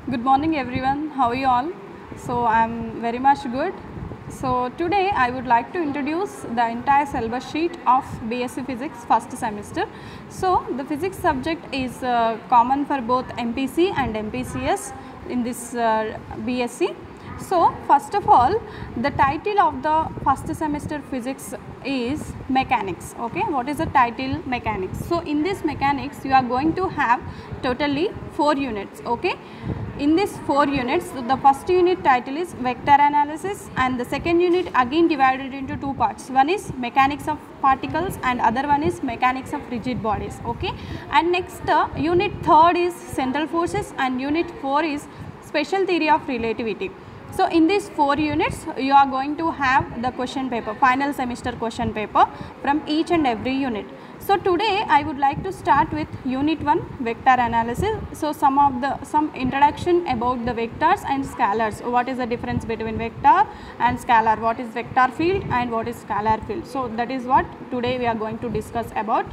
Good morning everyone, how are you all? So I am very much good. So today I would like to introduce the entire syllabus sheet of BSc Physics first semester. So the physics subject is common for both MPC and MPCS in this BSc. So first of all, the title of the first semester physics is mechanics. Okay, what is the title? Mechanics. So in this mechanics you are going to have totally 4 units. Okay, in this 4 units the first unit title is vector analysis and the second unit again divided into 2 parts. One is mechanics of particles and other one is mechanics of rigid bodies. Okay, and next unit 3rd is central forces and unit 4 is special theory of relativity. So in these 4 units you are going to have the question paper, final semester question paper from each and every unit. So today I would like to start with unit 1 vector analysis. So some introduction about the vectors and scalars. What is the difference between vector and scalar? What is vector field and what is scalar field? So that is what today we are going to discuss about.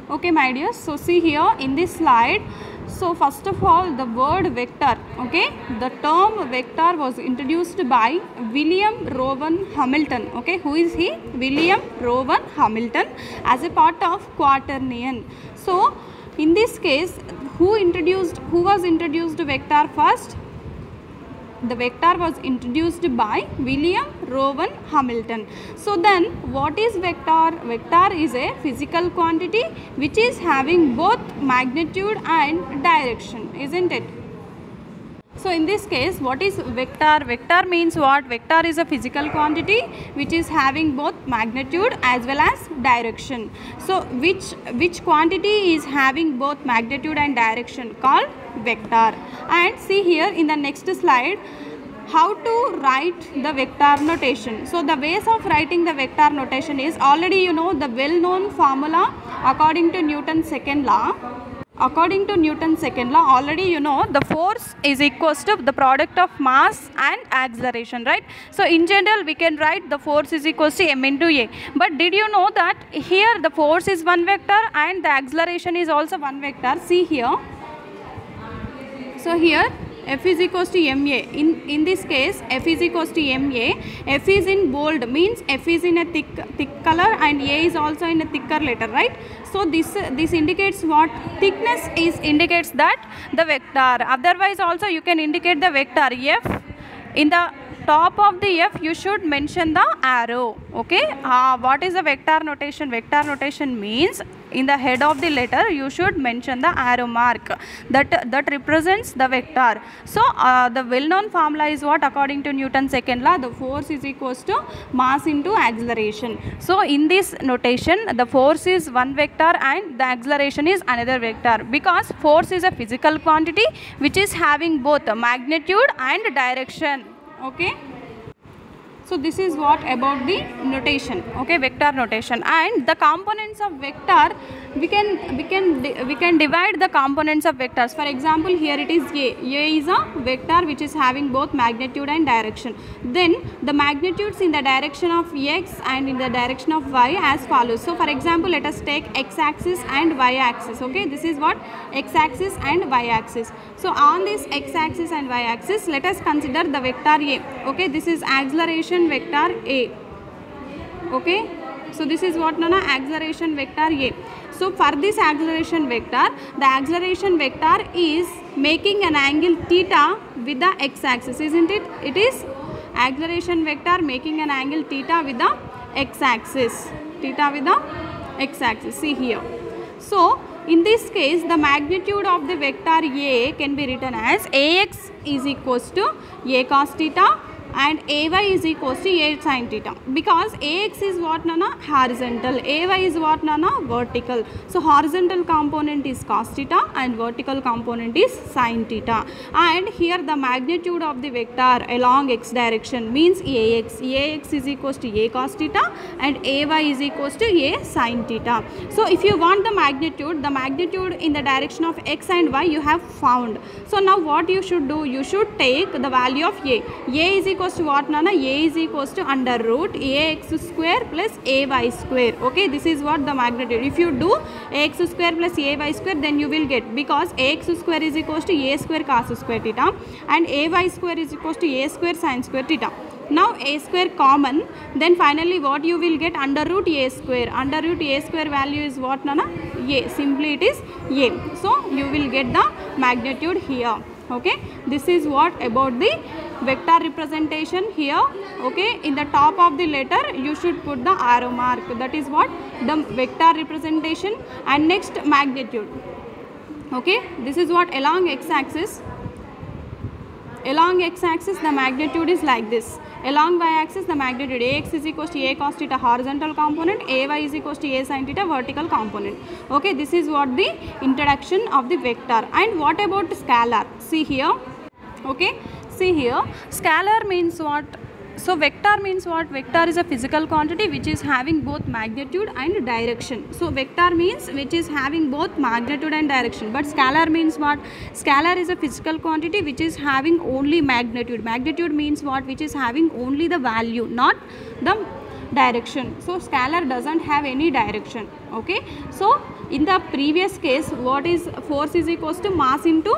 Okay my dears, so see here in this slide. So first of all, the word vector, okay, the term vector was introduced by William Rowan Hamilton. Okay, who is he? William Rowan Hamilton as a part of Quaternion. So in this case, who was introduced vector first? The vector was introduced by William Rowan Hamilton. So then what is vector? Vector is a physical quantity which is having both magnitude and direction, isn't it? So in this case, what is vector? Vector means what? Vector is a physical quantity which is having both magnitude as well as direction. So which quantity is having both magnitude and direction? Called vector. And see here in the next slide how to write the vector notation. So the ways of writing the vector notation is, already you know the well known formula according to Newton's second law. According to Newton's second law, already you know the force is equals to the product of mass and acceleration, right? So in general we can write the force is equals to m into a. But did you know that here the force is one vector and the acceleration is also one vector? See here. So here F is equals to ma. In this case F is equals to ma. F is in bold, means F is in a thick color and A is also in a thicker letter, right? So this indicates what? Thickness indicates that the vector. Otherwise also you can indicate the vector F. In the top of the F you should mention the arrow. Okay, what is the vector notation? Vector notation means in the head of the letter you should mention the arrow mark that represents the vector. So the well known formula is what? According to Newton's second law, the force is equals to mass into acceleration. So in this notation the force is one vector and the acceleration is another vector, because force is a physical quantity which is having both magnitude and direction. Okay, so this is what about the notation. Okay, vector notation. And the components of vector, we can divide the components of vectors. For example, here it is a is a vector which is having both magnitude and direction. Then the magnitudes in the direction of x and in the direction of y as follows. So for example, let us take x axis and y axis. Okay, this is what? X axis and y axis. So on this x axis and y axis, let us consider the vector a. Okay, this is acceleration vector a. Okay, so this is what known as acceleration vector a. So for this acceleration vector, the acceleration vector is making an angle theta with the x axis, isn't it? It is acceleration vector making an angle theta with the x axis. Theta with the x axis. See here. So in this case the magnitude of the vector a can be written as ax is equals to a cos theta and ay is equals to a sin theta, because ax is what nana? Horizontal, ay is what nana? Vertical. So horizontal component is cos theta and vertical component is sin theta. And here the magnitude of the vector along x direction means ax. Ax is equals to a cos theta and ay is equals to a sin theta. So if you want the magnitude in the direction of x and y you have found. So now what you should do? You should take the value of a. A is equals equals to what, Nana? A is equals to under root ax square plus ay square. Okay, this is what the magnitude. If you do ax square plus ay square, then you will get, because ax square is equals to a square cos square theta and ay square is equals to a square sin square theta. Now a square common, then finally what you will get, under root a square. Under root a square value is what, Nana? A. Simply it is a. So you will get the magnitude here. Okay, this is what about the vector representation here. Okay, in the top of the letter you should put the arrow mark. That is what the vector representation. And next, magnitude. Okay, this is what along x-axis. Along x-axis the magnitude is like this. Along y-axis the magnitude, ax is equals to a cos theta horizontal component, ay is equals to a sin theta vertical component. Okay, this is what the introduction of the vector. And what about scalar? See here. Okay, see here, scalar means what? So vector means what? Vector is a physical quantity which is having both magnitude and direction. So vector means which is having both magnitude and direction. But scalar means what? Scalar is a physical quantity which is having only magnitude. Magnitude means what? Which is having only the value, not the direction. So scalar doesn't have any direction. Okay, so in the previous case, what is force is equals to mass into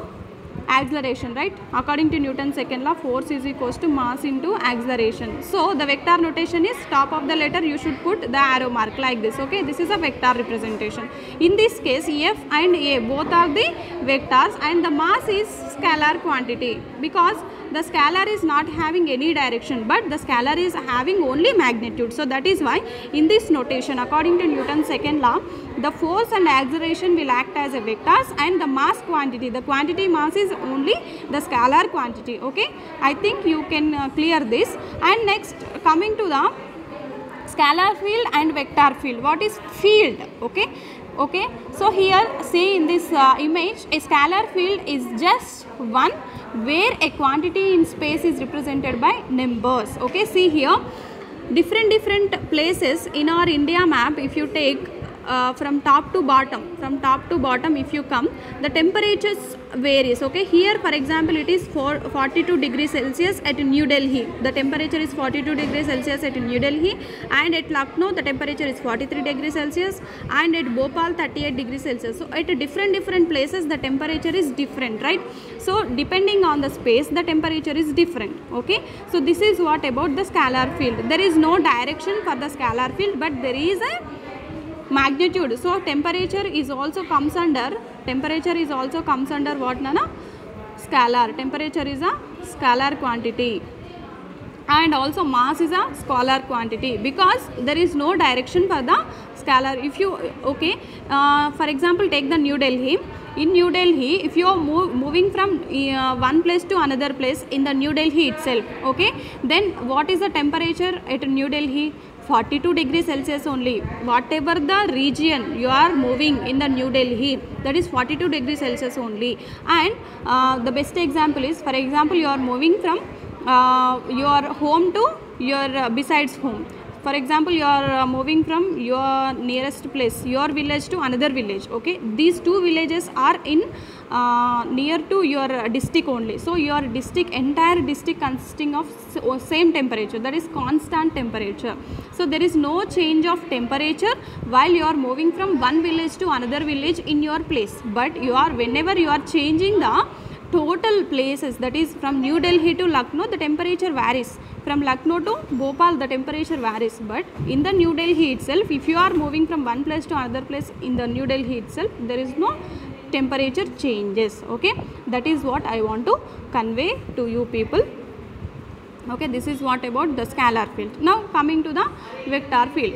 acceleration, right? According to Newton's second law, force is equals to mass into acceleration. So the vector notation is, top of the letter you should put the arrow mark like this. Okay, this is a vector representation. In this case, F and A both are the vectors and the mass is scalar quantity, because the scalar is not having any direction, but the scalar is having only magnitude. So that is why in this notation, according to Newton's second law, the force and acceleration will act as a vectors, and the mass quantity, the quantity mass is only the scalar quantity. Okay, I think you can clear this. And next, coming to the scalar field and vector field. What is field? Okay, so here see in this image, a scalar field is just one where a quantity in space is represented by numbers. Okay, see here, different places in our India map, if you take from top to bottom, if you come, the temperatures varies. Okay, here for example it is 42 degrees Celsius at New Delhi. The temperature is 42 degrees Celsius at New Delhi, and at Lucknow the temperature is 43 degrees Celsius, and at Bhopal 38 degrees Celsius. So at different places the temperature is different, right? So depending on the space the temperature is different. Okay, so this is what about the scalar field. There is no direction for the scalar field, but there is a magnitude. So temperature is also comes under what, Nana? Scalar. Temperature is a scalar quantity, and also mass is a scalar quantity, because there is no direction for the scalar. If you for example take the New Delhi. In New Delhi, if you are moving from one place to another place in the New Delhi itself, okay, then what is the temperature at New Delhi? 42 degrees Celsius only. Whatever the region you are moving in the New Delhi, that is 42 degrees Celsius only. And the best example is, for example, you are moving from your home to your besides home. For example, you are moving from your nearest place, your village to another village. Okay, these two villages are in near to your district only. So your district, entire district consisting of same temperature, that is constant temperature. So there is no change of temperature while you are moving from one village to another village in your place. But you are, whenever you are changing the total places, that is from New Delhi to Lucknow, the temperature varies. From Lucknow to Bhopal, the temperature varies. But in the New Delhi itself, if you are moving from one place to another place in the New Delhi itself, there is no temperature changes. Okay, that is what I want to convey to you people. Okay, this is what about the scalar field. Now coming to the vector field.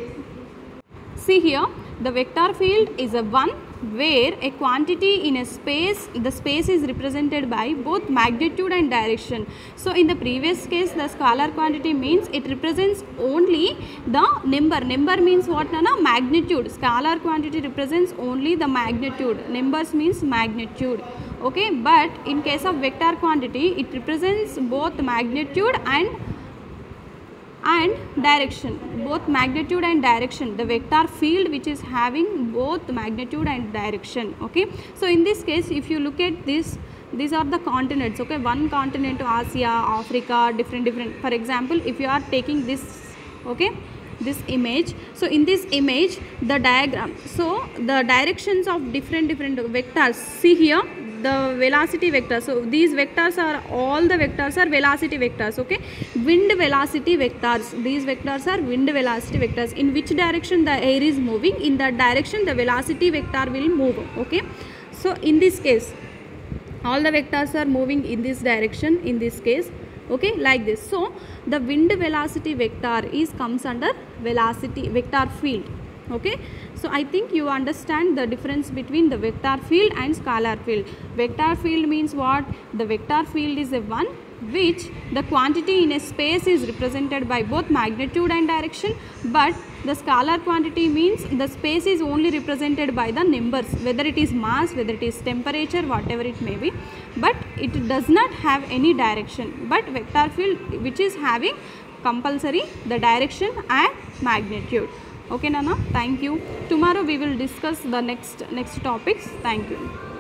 See here, the vector field is a one where a quantity in a space, the space is represented by both magnitude and direction. So in the previous case, the scalar quantity means it represents only the number. Number means what, Nana? Magnitude. Scalar quantity represents only the magnitude. Numbers means magnitude. Okay, but in case of vector quantity, it represents both magnitude and direction, both magnitude and direction. The vector field which is having both magnitude and direction. Okay, so in this case, if you look at this these are the continents. Okay, one continent, Asia, Africa, different. For example, if you are taking this, okay, this image, so in this image the diagram, so the directions of different vectors, see here the velocity vector. So these vectors are, all the vectors are velocity vectors. Okay, wind velocity vectors, these vectors are wind velocity vectors. In which direction the air is moving, in that direction the velocity vector will move. Okay, so in this case all the vectors are moving in this direction in this case. Okay, like this. So the wind velocity vector is comes under velocity vector field. Okay, so I think you understand the difference between the vector field and scalar field. Vector field means what? The vector field is a one which the quantity in a space is represented by both magnitude and direction, but the scalar quantity means the space is only represented by the numbers, whether it is mass, whether it is temperature, whatever it may be, but it does not have any direction. But vector field which is having compulsory the direction and magnitude. Okay Nana, thank you. Tomorrow we will discuss the next topics. Thank you.